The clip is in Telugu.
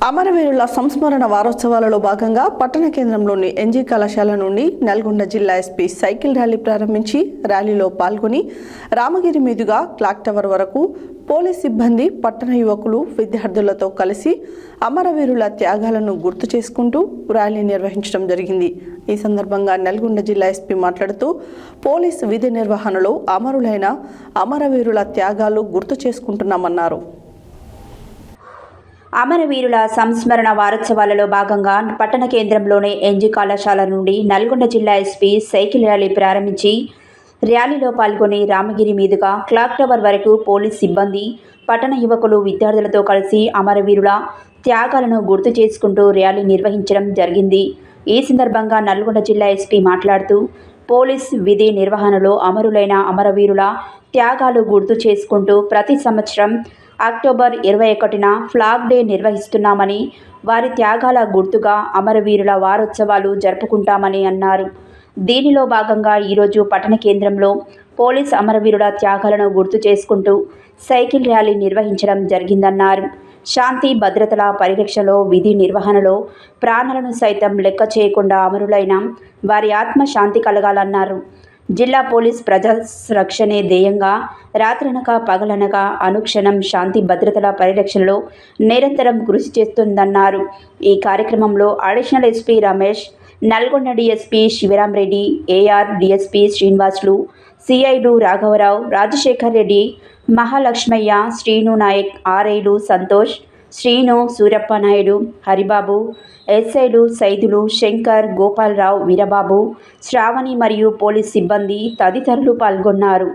అమరవీరుల సంస్మరణ వారోత్సవాలలో భాగంగా పట్టణ కేంద్రంలోని ఎన్జీ కళాశాల నుండి నల్గొండ జిల్లా ఎస్పీ సైకిల్ ర్యాలీ ప్రారంభించి ర్యాలీలో పాల్గొని రామగిరి మీదుగా క్లాక్ టవర్ వరకు పోలీస్ సిబ్బంది, పట్టణ యువకులు, విద్యార్థులతో కలిసి అమరవీరుల త్యాగాలను గుర్తు చేసుకుంటూ ర్యాలీ నిర్వహించడం జరిగింది. ఈ సందర్భంగా నల్గొండ జిల్లా ఎస్పీ మాట్లాడుతూ పోలీస్ విధి నిర్వహణలో అమరులైన అమరవీరుల త్యాగాలు గుర్తు చేసుకుంటున్నామన్నారు. అమరవీరుల సంస్మరణ వారోత్సవాలలో భాగంగా పట్టణ కేంద్రంలోని ఎన్జీ కళాశాల నుండి నల్గొండ జిల్లా ఎస్పీ సైకిల్ ర్యాలీ ప్రారంభించి ర్యాలీలో పాల్గొని రామగిరి మీదుగా క్లాక్ టవర్ వరకు పోలీస్ సిబ్బంది, పట్టణ యువకులు, విద్యార్థులతో కలిసి అమరవీరుల త్యాగాలను గుర్తు చేసుకుంటూ ర్యాలీ నిర్వహించడం జరిగింది. ఈ సందర్భంగా నల్గొండ జిల్లా ఎస్పీ మాట్లాడుతూ పోలీస్ విధి నిర్వహణలో అమరులైన అమరవీరుల త్యాగాలు గుర్తు చేసుకుంటూ ప్రతి సంవత్సరం అక్టోబర్ 21న ఫ్లాగ్ డే నిర్వహిస్తున్నామని, వారి త్యాగాల గుర్తుగా అమరవీరుల వారోత్సవాలు జరుపుకుంటామని అన్నారు. దీనిలో భాగంగా ఈరోజు పట్టణ కేంద్రంలో పోలీస్ అమరవీరుల త్యాగాలను గుర్తు చేసుకుంటూ సైకిల్ ర్యాలీ నిర్వహించడం జరిగిందన్నారు. శాంతి భద్రతల పరిరక్షణలో, విధి నిర్వహణలో ప్రాణాలను సైతం లెక్క చేయకుండా అమరులైన వారి ఆత్మ శాంతి కలగాలన్నారు. జిల్లా పోలీస్ ప్రజా రక్షణే ధ్యేయంగా రాత్రనక పగలనక అనుక్షణం శాంతి భద్రతల పరిరక్షణలో నిరంతరం కృషి చేస్తుందన్నారు. ఈ కార్యక్రమంలో additional SP Ramesh, Nalgonda DSP Sivaramreddy, AR DSP Srinivasulu, సిఐలు రాఘవరావు, రాజశేఖర్ రెడ్డి, మహాలక్ష్మయ్య, శ్రీను నాయక్, ఆర్ఐలు సంతోష్, శ్రీను, సూరప్ప నాయుడు, హరిబాబు, ఎస్ఐలు సైదులు, శంకర్, గోపాలరావు, వీరబాబు, శ్రావణి మరియు పోలీస్ సిబ్బంది తదితరులు పాల్గొన్నారు.